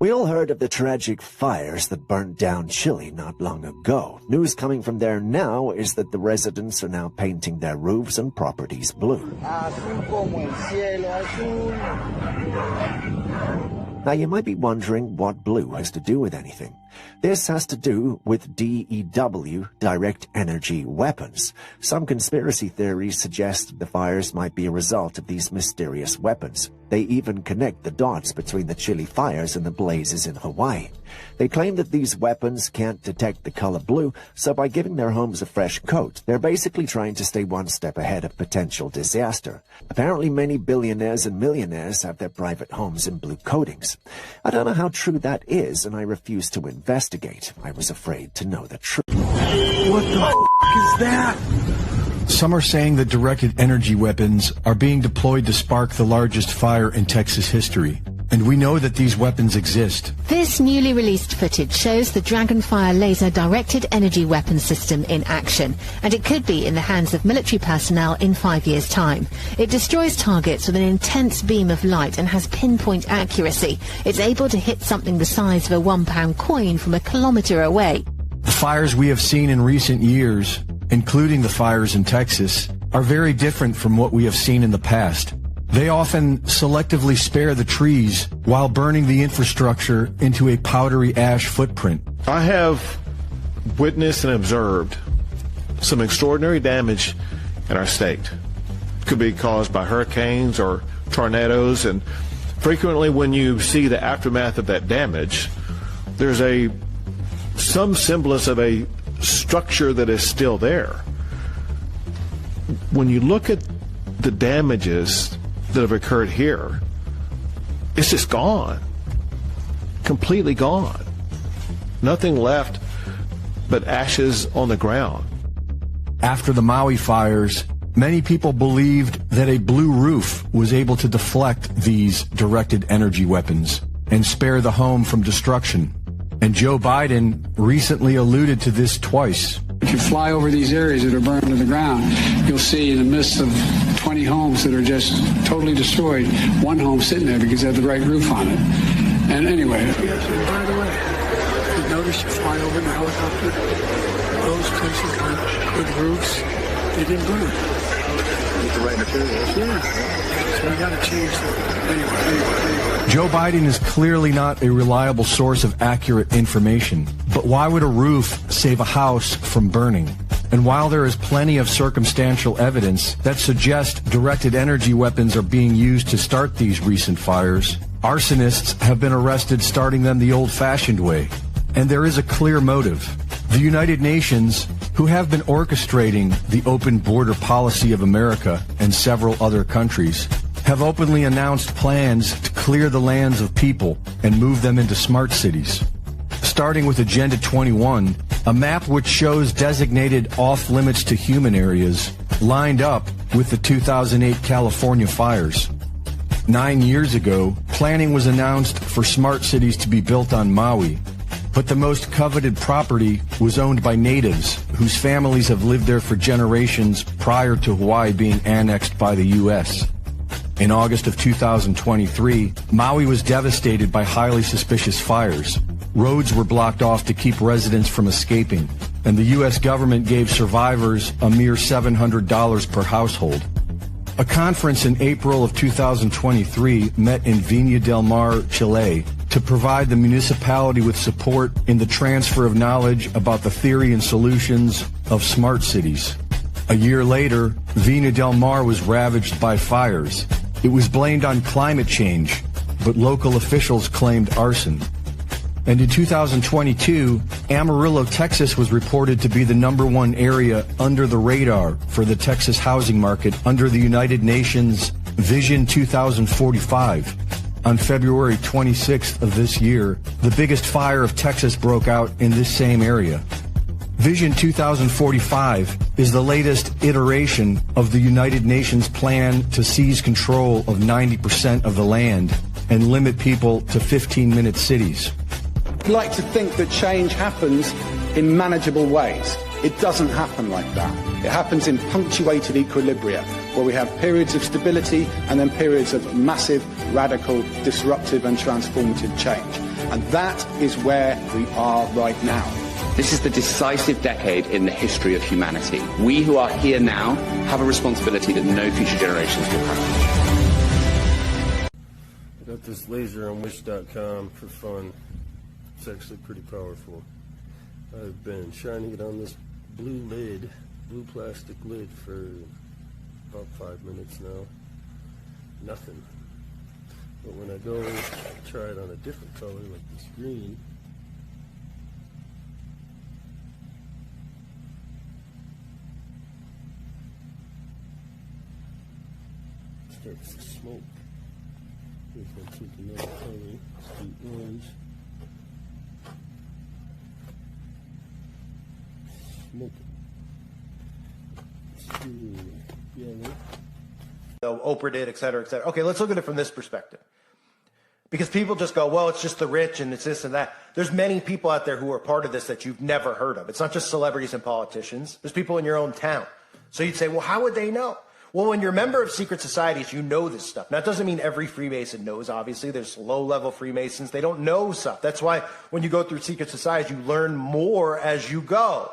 We all heard of the tragic fires that burnt down Chile not long ago. News coming from there now is that the residents are now painting their roofs and properties blue. Now you might be wondering what blue has to do with anything. This has to do with DEW, direct energy weapons. Some conspiracy theories suggest the fires might be a result of these mysterious weapons. They even connect the dots between the Chile fires and the blazes in Hawaii. They claim that these weapons can't detect the color blue, so by giving their homes a fresh coat, they're basically trying to stay one step ahead of potential disaster. Apparently many billionaires and millionaires have their private homes in blue coatings. I don't know how true that is, and I refuse to investigate. I was afraid to know the truth. What the is that? Some are saying that directed energy weapons are being deployed to spark the largest fire in Texas history. And we know that these weapons exist. This newly released footage shows the Dragonfire laser directed energy weapon system in action, and it could be in the hands of military personnel in 5 years' time. It destroys targets with an intense beam of light and has pinpoint accuracy. It's able to hit something the size of a £1 coin from a kilometre away. The fires we have seen in recent years, including the fires in Texas, are very different from what we have seen in the past. They often selectively spare the trees while burning the infrastructure into a powdery ash footprint. I have witnessed and observed some extraordinary damage in our state. It could be caused by hurricanes or tornadoes, and frequently when you see the aftermath of that damage, there's some semblance of a structure that is still there. When you look at the damages that have occurred here, it's just gone. Completely gone. Nothing left but ashes on the ground. After the Maui fires, many people believed that a blue roof was able to deflect these directed energy weapons and spare the home from destruction. And Joe Biden recently alluded to this twice. If you fly over these areas that are burned to the ground, you'll see in the midst of 20 homes that are just totally destroyed, one home sitting there because they have the right roof on it. And anyway. By the way, you notice you fly over in the helicopter, those places got good roofs, they didn't burn. With the right materials? Yeah. So we got to change that. Anyway. Joe Biden is clearly not a reliable source of accurate information. But why would a roof save a house from burning? And while there is plenty of circumstantial evidence that suggests directed energy weapons are being used to start these recent fires, arsonists have been arrested starting them the old-fashioned way. And there is a clear motive. The United Nations, who have been orchestrating the open border policy of America and several other countries, have openly announced plans to clear the lands of people and move them into smart cities. Starting with Agenda 21, a map which shows designated off-limits to human areas lined up with the 2008 California fires. 9 years ago, planning was announced for smart cities to be built on Maui, but the most coveted property was owned by natives whose families have lived there for generations prior to Hawaii being annexed by the U.S. In August of 2023, Maui was devastated by highly suspicious fires. Roads were blocked off to keep residents from escaping, and the U.S. government gave survivors a mere $700 per household. A conference in April of 2023 met in Viña del Mar, Chile, to provide the municipality with support in the transfer of knowledge about the theory and solutions of smart cities. A year later, Viña del Mar was ravaged by fires. It was blamed on climate change, but local officials claimed arson. And in 2022, Amarillo, Texas was reported to be the #1 area under the radar for the Texas housing market under the United Nations Vision 2045. On February 26th of this year, the biggest fire of Texas broke out in this same area. Vision 2045 is the latest iteration of the United Nations plan to seize control of 90% of the land and limit people to 15-minute cities. I'd like to think that change happens in manageable ways. It doesn't happen like that. It happens in punctuated equilibria, where we have periods of stability and then periods of massive, radical, disruptive and transformative change. And that is where we are right now. This is the decisive decade in the history of humanity. We who are here now have a responsibility that no future generations will have. I got this laser on Wish.com for fun. It's actually pretty powerful. I've been shining it on this blue plastic lid for about 5 minutes now. Nothing. But when I go try it on a different color, like this green, it starts to smoke. If I take another color, let's do orange. Smoke it. Let's do yellow. Oprah did, et cetera, et cetera. Okay, let's look at it from this perspective. Because people just go, well, it's just the rich and it's this and that. There's many people out there who are part of this that you've never heard of. It's not just celebrities and politicians. There's people in your own town. So you'd say, well, how would they know? Well, when you're a member of secret societies, you know this stuff. Now, it doesn't mean every Freemason knows, obviously. There's low-level Freemasons. They don't know stuff. That's why when you go through secret societies, you learn more as you go,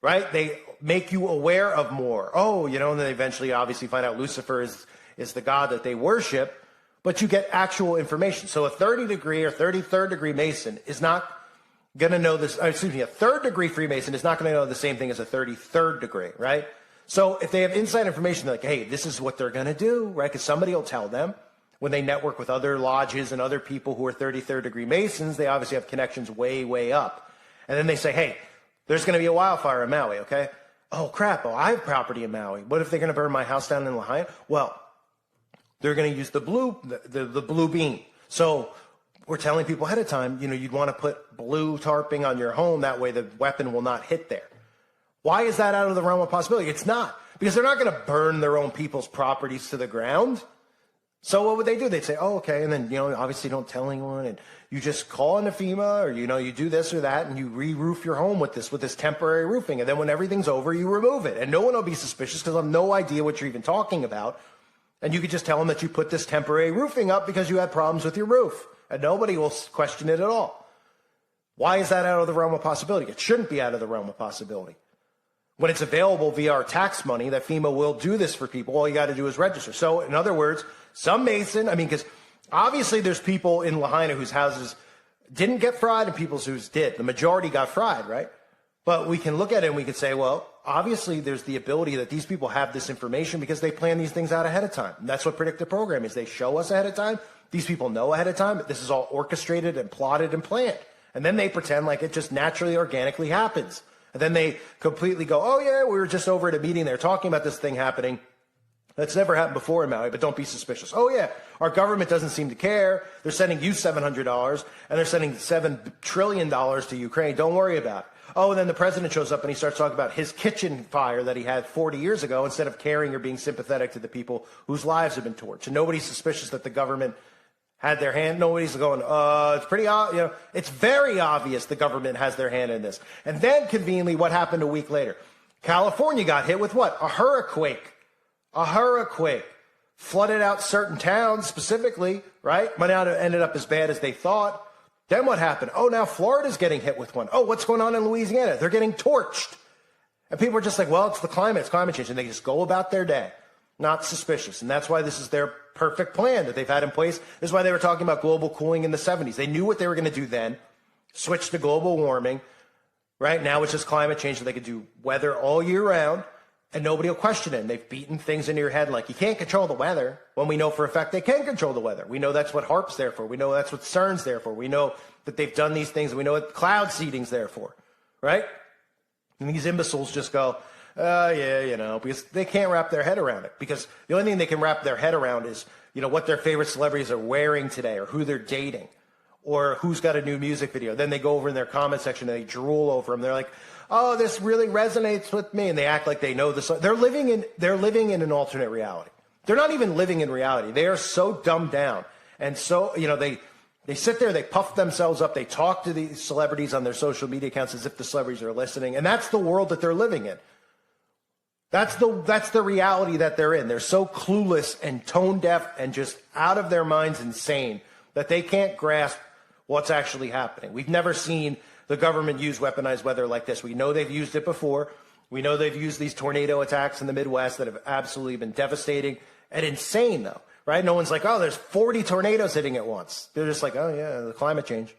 right? They make you aware of more. Oh, and then they eventually obviously find out Lucifer is the god that they worship. But you get actual information. So a 30-degree or 33rd-degree Mason is not going to know this. Excuse me, a 3rd-degree Freemason is not going to know the same thing as a 33rd degree, right? So if they have inside information, they're like, hey, this is what they're going to do, right? Because somebody will tell them. When they network with other lodges and other people who are 33rd-degree Masons, they obviously have connections way, way up. And then they say, hey, there's going to be a wildfire in Maui, okay? Oh, crap. Oh, I have property in Maui. What if they're going to burn my house down in Lahaina? Well, they're going to use the blue beam. So we're telling people ahead of time, you'd want to put blue tarping on your home. That way the weapon will not hit there. Why is that out of the realm of possibility? It's not. Because they're not going to burn their own people's properties to the ground. So what would they do? They'd say, oh, okay. And then, obviously don't tell anyone. And you just call into FEMA or, you do this or that. And you re-roof your home with this temporary roofing. And then when everything's over, you remove it. And no one will be suspicious because I have no idea what you're even talking about. And you could just tell them that you put this temporary roofing up because you had problems with your roof. And nobody will question it at all. Why is that out of the realm of possibility? It shouldn't be out of the realm of possibility. When it's available via our tax money, that FEMA will do this for people. All you got to do is register. So, in other words, some Mason, because obviously there's people in Lahaina whose houses didn't get fried and people's whose did. The majority got fried, right? But we can look at it and we can say, well, obviously there's the ability that these people have this information because they plan these things out ahead of time. And that's what predictive programming is. They show us ahead of time. These people know ahead of time that this is all orchestrated and plotted and planned. And then they pretend like it just naturally, organically happens. And then they completely go, oh, yeah, we were just over at a meeting there talking about this thing happening. That's never happened before in Maui, but don't be suspicious. Oh, yeah, our government doesn't seem to care. They're sending you $700, and they're sending $7 trillion to Ukraine. Don't worry about it. Oh, and then the president shows up and he starts talking about his kitchen fire that he had 40 years ago instead of caring or being sympathetic to the people whose lives have been torched. And nobody's suspicious that the government had their hand. Nobody's going, it's pretty, it's very obvious the government has their hand in this. And then conveniently, what happened a week later? California got hit with what? A hurricane. A hurricane. Flooded out certain towns specifically, right? Might not have ended up as bad as they thought. Then what happened? Oh, now Florida's getting hit with one. Oh, what's going on in Louisiana? They're getting torched. And people are just like, well, it's climate change. And they just go about their day, not suspicious. And that's why this is their perfect plan that they've had in place. This is why they were talking about global cooling in the 70s. They knew what they were going to do then, switch to global warming. Right now it's just climate change, so they could do weather all year round. And nobody will question it. And they've beaten things into your head like you can't control the weather when we know for a fact they can control the weather. We know that's what HAARP's there for. We know that's what CERN's there for. We know that they've done these things. And we know what cloud seeding's there for, right? And these imbeciles just go, because they can't wrap their head around it. Because the only thing they can wrap their head around is, what their favorite celebrities are wearing today or who they're dating or who's got a new music video. Then they go over in their comment section and they drool over them. They're like, oh, this really resonates with me. And they act like they know this. They're living in an alternate reality. They're not even living in reality. They are so dumbed down. And so, they sit there, they puff themselves up. They talk to these celebrities on their social media accounts as if the celebrities are listening. And that's the world that they're living in. That's the reality that they're in. They're so clueless and tone deaf and just out of their minds insane that they can't grasp what's actually happening. We've never seen the government use weaponized weather like this. We know they've used it before. We know they've used these tornado attacks in the Midwest that have absolutely been devastating and insane, though, right? No one's like, oh, there's 40 tornadoes hitting at once. They're just like, oh, yeah, the climate change.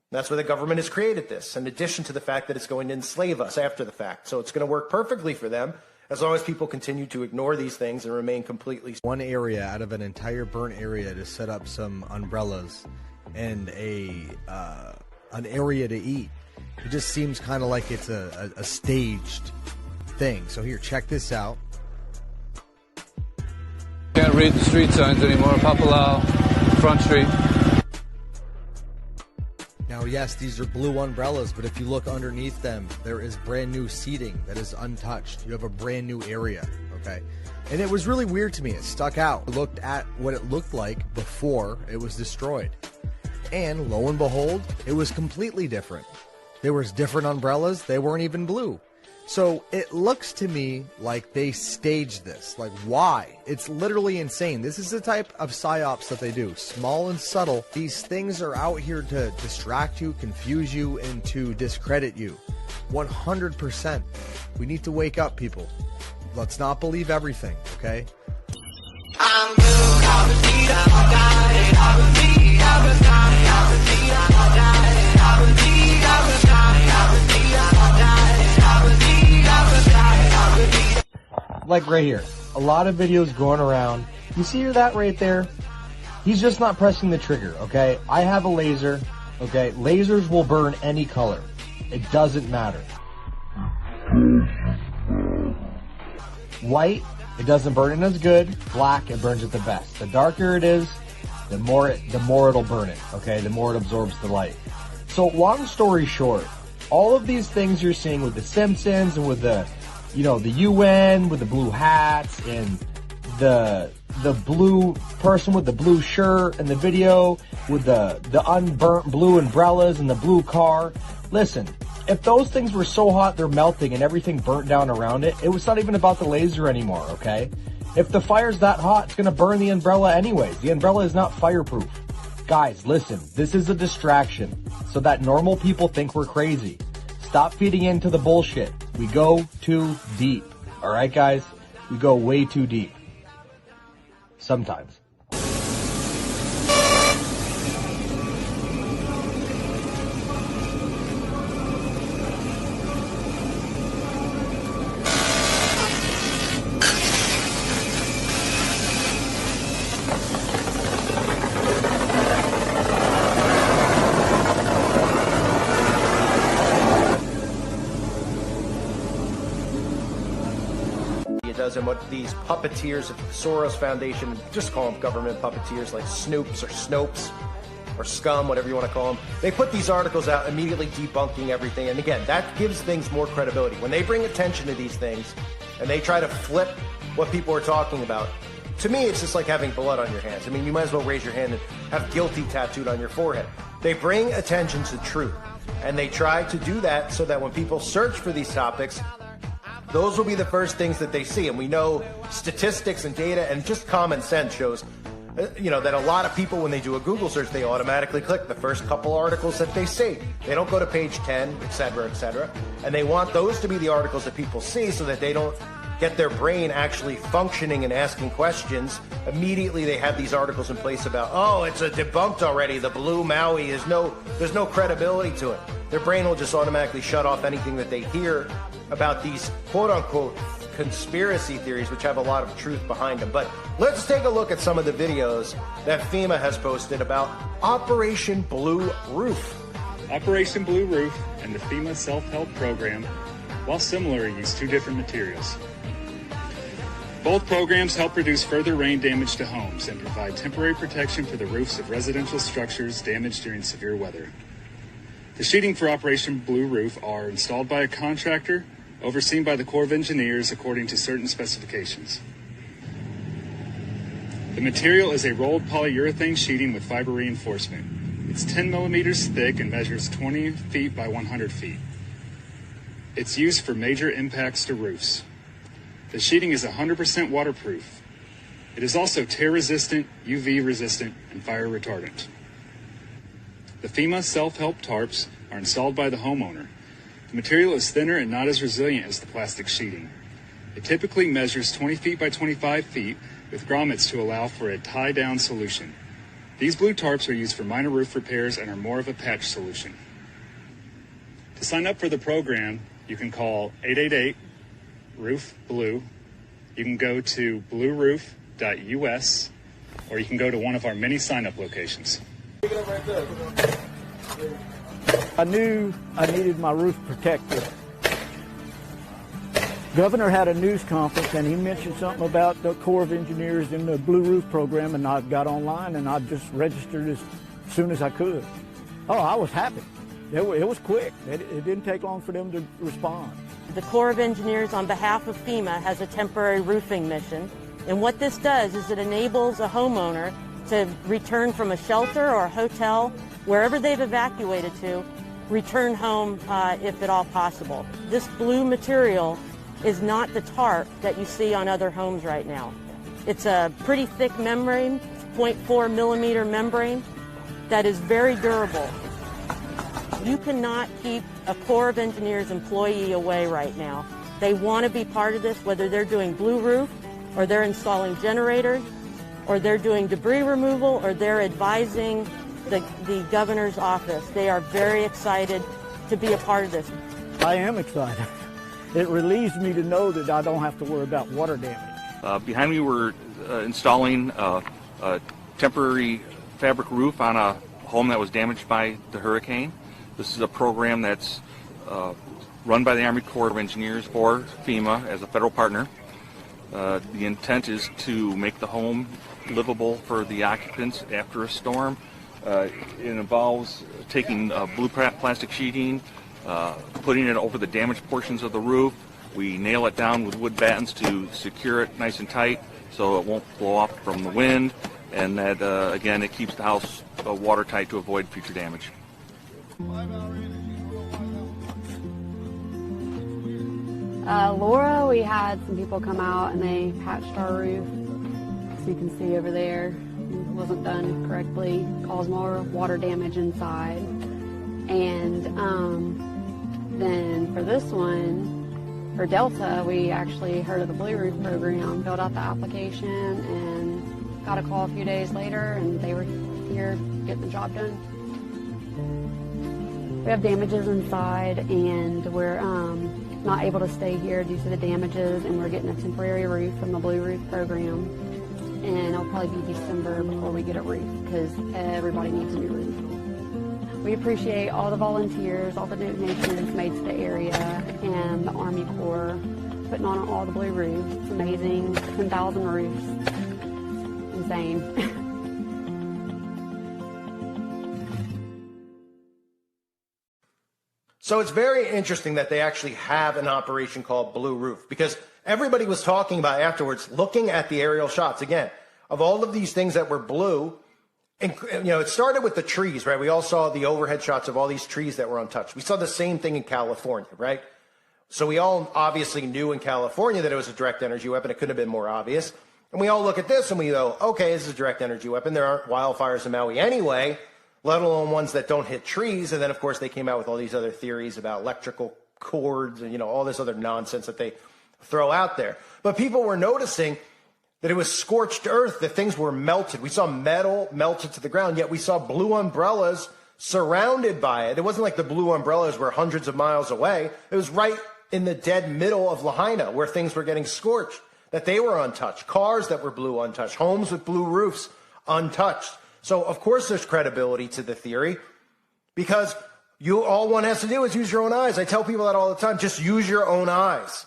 That's where the government has created this, in addition to the fact that it's going to enslave us after the fact. So it's going to work perfectly for them as long as people continue to ignore these things and remain completely. One area out of an entire burnt area to set up some umbrellas and an area to eat. It just seems kind of like it's a staged thing. So here, check this out. Can't read the street signs anymore. Papalau, Front Street. Now, yes, these are blue umbrellas, but if you look underneath them, there is brand new seating that is untouched. You have a brand new area, okay? And it was really weird to me. It stuck out. I looked at what it looked like before it was destroyed. And lo and behold, it was completely different. There was different umbrellas. They weren't even blue. So it looks to me like they staged this. Like, why? It's literally insane. This is the type of psyops that they do. Small and subtle. These things are out here to distract you, confuse you, and to discredit you. 100%. We need to wake up, people. Let's not believe everything, okay? Like right here, a lot of videos going around. You see that right there? He's just not pressing the trigger, okay? I have a laser, okay? Lasers will burn any color. It doesn't matter. White, it doesn't burn it as good. Black, it burns it the best. The darker it is, the more it'll burn it, okay? The more it absorbs the light. So long story short, all of these things you're seeing with the Simpsons and with the UN with the blue hats and the blue person with the blue shirt and the video with the unburnt blue umbrellas and the blue car. Listen, if those things were so hot they're melting and everything burnt down around it, it was not even about the laser anymore, okay? If the fire's that hot, it's going to burn the umbrella anyways. The umbrella is not fireproof. Guys, listen, this is a distraction so that normal people think we're crazy. Stop feeding into the bullshit. We go too deep. All right, guys? We go way too deep. Sometimes. And what these puppeteers of the Soros Foundation, just call them government puppeteers like Snoops or Snopes or Scum, whatever you want to call them, they put these articles out immediately debunking everything. And again, that gives things more credibility. When they bring attention to these things and they try to flip what people are talking about, to me, it's just like having blood on your hands. I mean, you might as well raise your hand and have guilty tattooed on your forehead. They bring attention to truth, and they try to do that so that when people search for these topics, those will be the first things that they see. And we know statistics and data and just common sense shows, that a lot of people, when they do a Google search, they automatically click the first couple articles that they see. They don't go to page 10, et cetera, and they want those to be the articles that people see so that they don't get their brain actually functioning and asking questions. Immediately they have these articles in place about, oh, it's a debunked already, the blue Maui, there's no credibility to it. Their brain will just automatically shut off anything that they hear about these quote-unquote conspiracy theories, which have a lot of truth behind them. But let's take a look at some of the videos that FEMA has posted about Operation Blue Roof. Operation Blue Roof and the FEMA Self-Help Program, while similar, use two different materials. Both programs help reduce further rain damage to homes and provide temporary protection for the roofs of residential structures damaged during severe weather. The sheeting for Operation Blue Roof are installed by a contractor overseen by the Corps of Engineers according to certain specifications. The material is a rolled polyurethane sheeting with fiber reinforcement. It's 10 millimeters thick and measures 20 feet by 100 feet. It's used for major impacts to roofs. The sheeting is 100% waterproof. It is also tear resistant, UV resistant, and fire retardant. The The FEMA self-help tarps are installed by the homeowner. The material is thinner and not as resilient as the plastic sheeting. It typically measures 20 feet by 25 feet with grommets to allow for a tie-down solution. These blue tarps are used for minor roof repairs and are more of a patch solution. To sign up for the program, you can call 888-ROOF-BLUE. You can go to blueroof.us, or you can go to one of our many sign-up locations. I knew I needed my roof protected. Governor had a news conference and he mentioned something about the Corps of Engineers in the Blue Roof program, and I got online and I just registered as soon as I could. Oh, I was happy. It was quick. It didn't take long for them to respond. The Corps of Engineers, on behalf of FEMA, has a temporary roofing mission. And what this does is it enables a homeowner to return from a shelter or a hotel, wherever they've evacuated to, return home if at all possible. This blue material is not the tarp that you see on other homes right now. It's a pretty thick membrane, 0.4 millimeter membrane that is very durable. You cannot keep a Corps of Engineers employee away right now. They want to be part of this, whether they're doing blue roof or they're installing generators or they're doing debris removal or they're advising the governor's office. They are very excited to be a part of this. I am excited. It relieves me to know that I don't have to worry about water damage. Behind me we're installing a temporary fabric roof on a home that was damaged by the hurricane. This is a program that's run by the Army Corps of Engineers for FEMA as a federal partner. The intent is to make the home livable for the occupants after a storm. It involves taking blue plastic sheeting, putting it over the damaged portions of the roof. We nail it down with wood battens to secure it nice and tight so it won't blow off from the wind, and that, again, it keeps the house watertight to avoid future damage. Laura, we had some people come out and they patched our roof. So you can see over there, it wasn't done correctly, caused more water damage inside. And then for this one, for Delta, we actually heard of the Blue Roof program, filled out the application, and got a call a few days later, and they were here getting the job done. We have damages inside, and we're not able to stay here due to the damages, and we're getting a temporary roof from the Blue Roof program. And it'll probably be December before we get a roof, because everybody needs a new roof. We appreciate all the volunteers, all the donations made to the area, and the Army Corps putting on all the blue roofs. It's amazing. 10,000 roofs. Insane. So it's very interesting that they actually have an operation called Blue Roof, because everybody was talking about afterwards, looking at the aerial shots, again, of all of these things that were blue. And, you know, it started with the trees, right? We all saw the overhead shots of all these trees that were untouched. We saw the same thing in California, right? So we all obviously knew in California that it was a direct energy weapon. It couldn't have been more obvious. And we all look at this and we go, okay, this is a direct energy weapon. There aren't wildfires in Maui anyway, let alone ones that don't hit trees. And then, of course, they came out with all these other theories about electrical cords and, you know, all this other nonsense that they throw out there. But people were noticing that it was scorched earth, that things were melted. We saw metal melted to the ground, yet we saw blue umbrellas surrounded by it. It wasn't like the blue umbrellas were hundreds of miles away. It was right in the dead middle of Lahaina where things were getting scorched, that they were untouched. Cars that were blue untouched. Homes with blue roofs untouched. So, of course, there's credibility to the theory, because all one has to do is use your own eyes. I tell people that all the time. Just use your own eyes.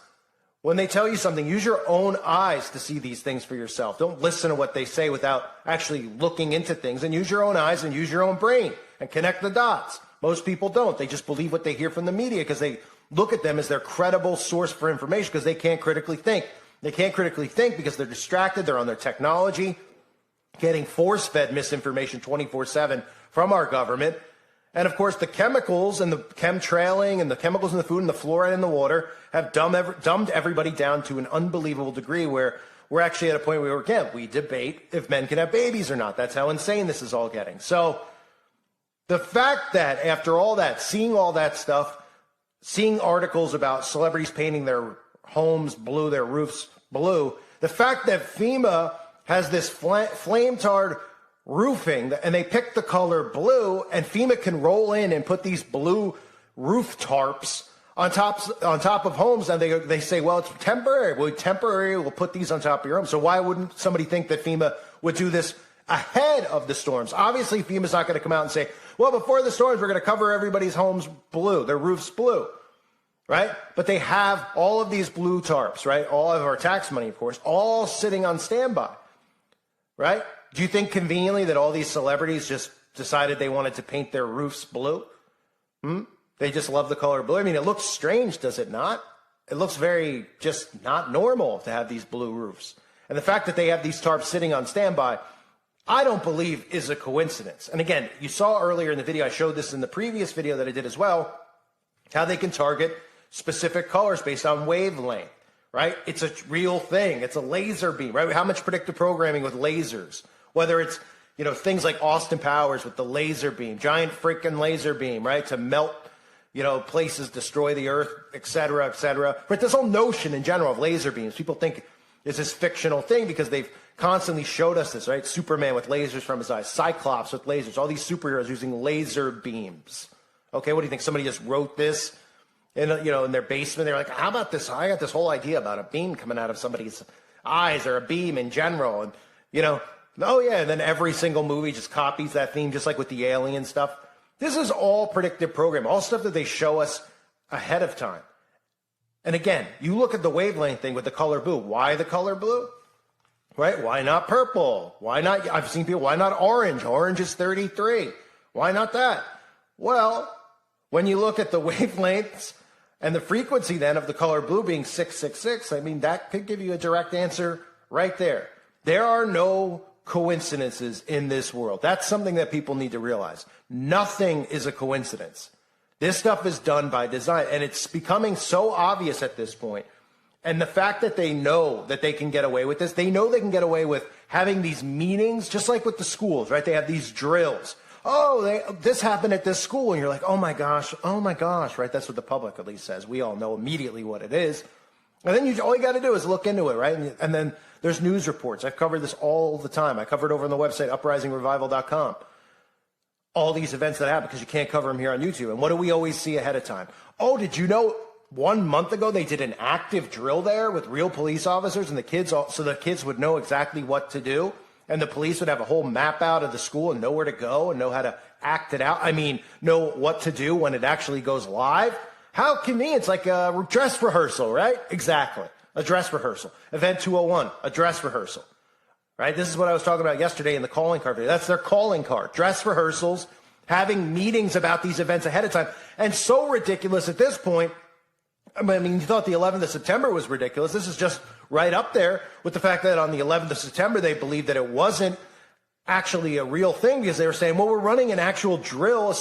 When they tell you something, use your own eyes to see these things for yourself. Don't listen to what they say without actually looking into things, and use your own eyes and use your own brain and connect the dots. Most people don't. They just believe what they hear from the media because they look at them as their credible source for information because they can't critically think. They can't critically think because they're distracted. They're on their technology, getting force-fed misinformation 24/7 from our government. And, of course, the chemicals and the chemtrailing and the chemicals in the food and the fluoride in the water have dumbed everybody down to an unbelievable degree where we're actually at a point where, again, we debate if men can have babies or not. That's how insane this is all getting. So The fact that after all that, seeing all that stuff, seeing articles about celebrities painting their homes blue, their roofs blue, the fact that FEMA has this flame-tarred roofing and they pick the color blue, and FEMA can roll in and put these blue roof tarps on top of homes, and they say, well, it's temporary. We'll put these on top of your home. So why wouldn't somebody think that FEMA would do this ahead of the storms? Obviously, FEMA's not going to come out and say, well, before the storms, we're going to cover everybody's homes blue, their roofs blue, right? But they have all of these blue tarps, right? All of our tax money, of course, all sitting on standby, right? Do you think conveniently that all these celebrities just decided they wanted to paint their roofs blue? They just love the color blue. I mean, it looks strange, does it not? It looks very just not normal to have these blue roofs. And the fact that they have these tarps sitting on standby, I don't believe is a coincidence. And again, you saw earlier in the video, I showed this in the previous video that I did as well, how they can target specific colors based on wavelength, right? It's a real thing. It's a laser beam, right? How much predictive programming with lasers? Whether it's, things like Austin Powers with the laser beam, giant freaking laser beam, right? To melt, places, destroy the earth, et cetera, et cetera. But this whole notion in general of laser beams, people think is this fictional thing because they've constantly showed us this, right? Superman with lasers from his eyes, Cyclops with lasers, all these superheroes using laser beams. Okay, what do you think? Somebody just wrote this in their basement. They're like, how about this? I got this whole idea about a beam coming out of somebody's eyes, or a beam in general. And, oh yeah, and then every single movie just copies that theme, just like with the alien stuff. This is all predictive programming, all stuff that they show us ahead of time. And again, you look at the wavelength thing with the color blue. Why the color blue? Right? Why not purple? Why not? I've seen people, why not orange? Orange is 33. Why not that? Well, when you look at the wavelengths and the frequency then of the color blue being 666, I mean, that could give you a direct answer right there. There are no coincidences in this world. That's something that people need to realize. Nothing is a coincidence. This stuff is done by design, and it's becoming so obvious at this point. And the fact that they know that they can get away with this, they know they can get away with having these meetings, just like with the schools, right? They have these drills. Oh, this happened at this school, and you're like, oh my gosh, right? That's what the public at least says. We all know immediately what it is. And then all you got to do is look into it, right? And then there's news reports. I've covered this all the time. I cover it over on the website, uprisingrevival.com. All these events that happen because you can't cover them here on YouTube. And what do we always see ahead of time? Oh, did you know 1 month ago they did an active drill there with real police officers and the kids, so the kids would know exactly what to do? And the police would have a whole map out of the school and know where to go and know how to act it out. I mean, know what to do when it actually goes live. How convenient. It's like a dress rehearsal, right? Exactly. A dress rehearsal. Event 201, a dress rehearsal. Right? This is what I was talking about yesterday in the calling card video. That's their calling card. Dress rehearsals, having meetings about these events ahead of time. And so ridiculous at this point. I mean, you thought the 11th of September was ridiculous. This is just right up there with the fact that on the 11th of September, they believed that it wasn't actually a real thing because they were saying, well, we're running an actual drill,